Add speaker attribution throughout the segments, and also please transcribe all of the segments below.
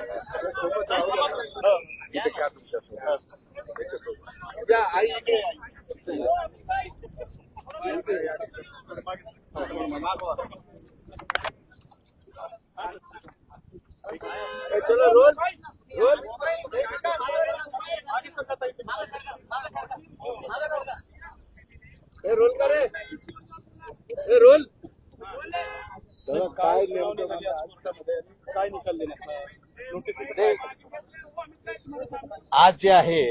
Speaker 1: सोबत राहू द्या. इथे घ्या तुमच्यासोबत. त्याच्यासोबत. या, आई इकडे चलो रोल रोल रोल करे रोल काय काय निकाल नोटीस
Speaker 2: आज जे आहे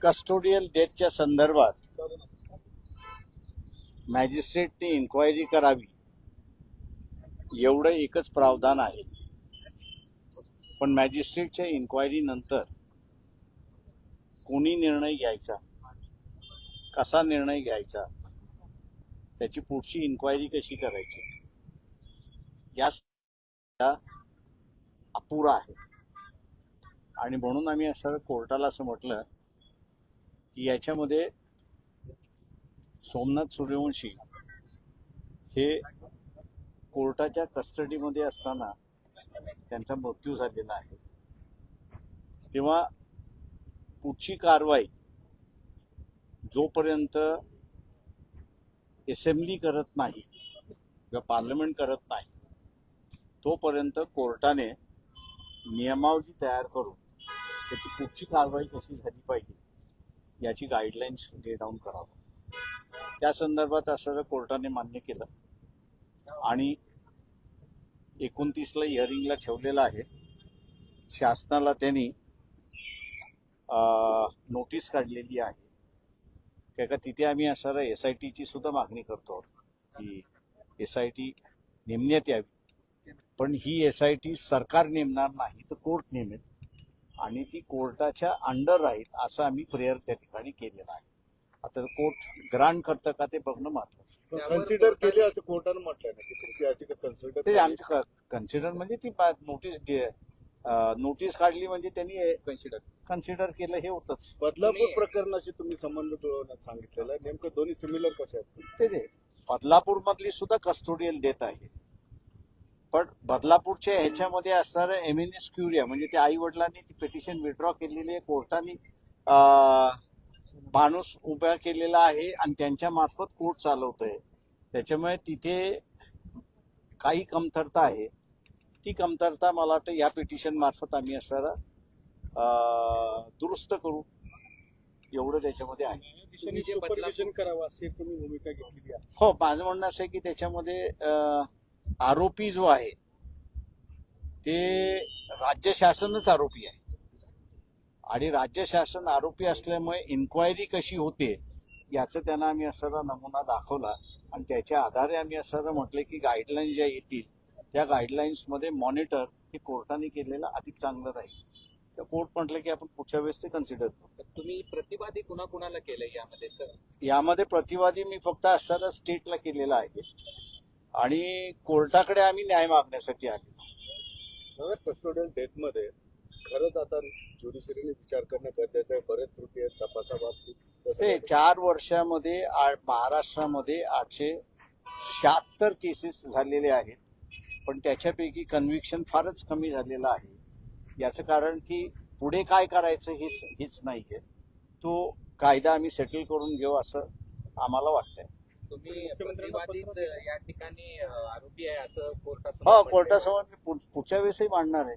Speaker 2: कस्टोडियल डेथच्या संदर्भात मॅजिस्ट्रेटने इन्क्वायरी करावी एवढं एकच प्रावधान आहे. पण मॅजिस्ट्रेटच्या इन्क्वायरी नंतर कोणी निर्णय घ्यायचा, कसा निर्णय घ्यायचा, त्याची पुढची इन्क्वायरी कशी करायची, या अपुरा आहे. आणि म्हणून आम्ही असं कोर्टाला असं म्हटलं की याच्यामध्ये सोमनाथ सूर्यवंशी हे कोर्टाच्या कस्टडीमध्ये असताना त्यांचा मृत्यू झालेला आहे. तेव्हा पुढची कारवाई जोपर्यंत असेंब्ली करत नाही किंवा पार्लमेंट करत नाही तोपर्यंत कोर्टाने नियमावली तयार करून त्याची पुढची कारवाई कशी झाली पाहिजे याची गाईडलाईन्स ले डाऊन करावं. त्या संदर्भात असं कोर्टाने मान्य केलं आणि 29ला हिअरिंगला ठेवलेलं आहे. शासनाला त्यांनी नोटीस काढलेली आहे का तिथे आम्ही असणारा SITची सुद्धा मागणी करतो की SIT नेमण्यात यावी. पण ही SIT सरकार नेमणार नाही तर कोर्ट नेमेल आणि ती कोर्टाच्या अंडर राहील असं आम्ही प्रेयर त्या ठिकाणी केलेलं आहे. आता कोर्ट ग्रांट करतं का ते बघणं महत्वाचं.
Speaker 1: कन्सिडर केले असं कोर्टानं म्हटलंय ना की तुमची याचिका कन्सिडर
Speaker 2: ते आमची कन्सिडर म्हणजे ती नोटीस काढली म्हणजे त्यांनी कन्सिडर केलं हे होतच.
Speaker 1: बदलापूर प्रकरणाशी तुम्ही संबंध जुळवण्यात सांगितलेलं आहे. नेमकं दोन्ही सिमिलर कसे आहेत
Speaker 2: ते बदलापूर मधली सुद्धा कस्टोडियल देत आहे. पण बदलापूरच्या ह्याच्यामध्ये असणारं एमिनेस क्युरिया म्हणजे त्या आई वडिलांनी ती पिटिशन विड्रॉ केलेली आहे. कोर्टाने माणूस उभा केलेला आहे आणि त्यांच्या मार्फत कोर्ट चालवतोय. त्याच्यामुळे तिथे काही कमतरता आहे. ती कमतरता मला वाटतं या पिटिशन मार्फत आम्ही असणारा दुरुस्त करू एवढं त्याच्यामध्ये आहे.
Speaker 1: सुपरविजन करावं अशी तुम्ही भूमिका घेतलेली आहे.
Speaker 2: हो, माझं म्हणणं असं आहे की त्याच्यामध्ये आरोपी जो आहे ते राज्य शासनच आरोपी आहे आणि राज्य शासन आरोपी असल्यामुळे इन्क्वायरी कशी होते याचं त्यांना आम्ही असणारा नमुना दाखवला आणि त्याच्या आधारे आम्ही असणारं म्हटलं की गाईडलाईन ज्या येतील त्या गाईडलाईन्समध्ये मॉनिटर हे कोर्टाने केलेलं अधिक चांगलं राहील. तर कोर्ट म्हटलं की आपण पुढच्या वेळेस ते कन्सिडर करू.
Speaker 3: तुम्ही प्रतिवादी कुणाकुणाला केलंय यामध्ये सर?
Speaker 2: यामध्ये प्रतिवादी मी फक्त असणारा स्टेटला केलेला आहे आणि कोर्टाकडे आम्ही न्याय मागण्यासाठी आलेलो.
Speaker 1: कस्टोडियल डेथ मध्ये खरंच आता ज्युडिशरीने विचार करणं गरजेचं आहे. बरेच त्रुटी आहेत तपासाबाबतीत.
Speaker 2: ते 4 वर्षामध्ये महाराष्ट्रामध्ये 876 केसेस झालेले आहेत. पण त्याच्यापैकी कन्व्हिक्शन फारच कमी झालेलं आहे. याचं कारण की पुढे काय करायचं हेच नाहीये. तो कायदा आम्ही सेटल करून घेऊ असं आम्हाला वाटतंय.
Speaker 3: तुम्ही प्रतिवादीच या ठिकाणी आरोपी आहे असं
Speaker 2: हो, कोर्टासमोर मी पुढच्या वेळेसही मांडणार आहे.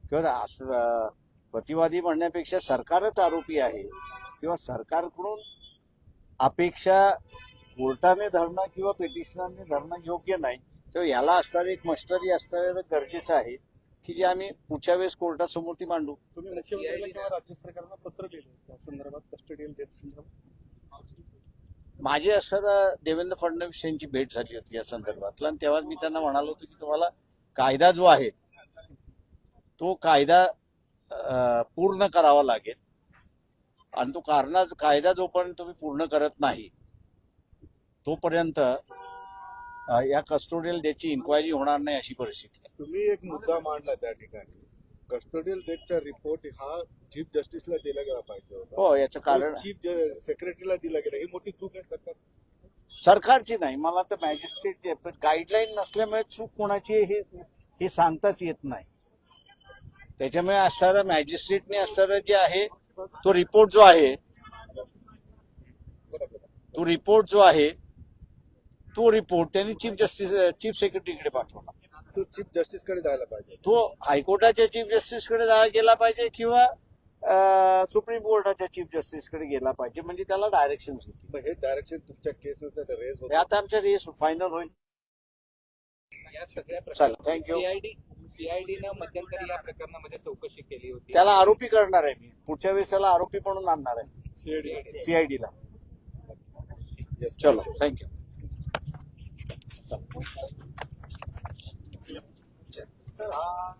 Speaker 2: किंवा प्रतिवादी म्हणण्यापेक्षा सरकारच आरोपी आहे किंवा सरकारकडून अपेक्षा कोर्टाने धरणं किंवा पिटिशनरने धरणं योग्य नाही. तर याला असणारी एक मस्टरी असणं गरजेचं आहे की जे आम्ही पुढच्या वेळेस कोर्टासमोर ती मांडू.
Speaker 1: तुम्ही मुख्यमंत्र्यांना किंवा राज्य सरकारला पत्र दिलं त्या संदर्भात कस्टोडियल डेथ संदर्भात?
Speaker 2: माझी असणारा देवेंद्र फडणवीस यांची भेट झाली होती या संदर्भातला आणि तेव्हा मी त्यांना म्हणालो होतो की तुम्हाला कायदा जो आहे तो कायदा पूर्ण करावा लागेल आणि तो कायदा जोपर्यंत तुम्ही पूर्ण करत नाही तोपर्यंत या कस्टोडियल डेथची इन्क्वायरी होणार नाही अशी परिस्थिती आहे.
Speaker 1: तुम्ही एक मुद्दा मांडला त्या ठिकाणी कस्टोडियल डेथचा रिपोर्ट हा चीफ जस्टिसला दिला गेला पाहिजे होता.
Speaker 2: हो, याचं कारण
Speaker 1: चीफ सेक्रेटरीला दिला गेला. ही मोठी चूक आहे सरकार.
Speaker 2: सरकारची नाही, मला तर मॅजिस्ट्रेट गाईडलाईन नसल्यामुळे चूक कोणाची हे हे सांगताच येत नाही. त्याच्यामुळे असणारं मॅजिस्ट्रेटने असणारं जे आहे तो रिपोर्ट जो आहे त्यांनी चीफ सेक्रेटरीकडे पाठवला.
Speaker 1: तो चीफ जस्टिस कडे जायला पाहिजे.
Speaker 2: तो हायकोर्टाच्या चीफ जस्टिसकडे गेला पाहिजे किंवा सुप्रीम कोर्टाच्या चीफ जस्टिसकडे गेला पाहिजे, म्हणजे त्याला डायरेक्शन होती.
Speaker 1: मग हे डायरेक्शन तुमच्या केसनुसार रेज
Speaker 2: हे
Speaker 1: होते.
Speaker 2: आता आमच्या रेस फायनल होईल.
Speaker 3: या सगळ्या
Speaker 2: चला, थँक्यू.
Speaker 3: सीआयडीनं मध्यंतरी या प्रकरणामध्ये चौकशी केली होती.
Speaker 2: त्याला आरोपी करणार आहे मी. पुढच्या वेळेस त्याला आरोपी म्हणून आणणार आहे सीआयडीला. चलो, थँक्यू.
Speaker 1: तर हा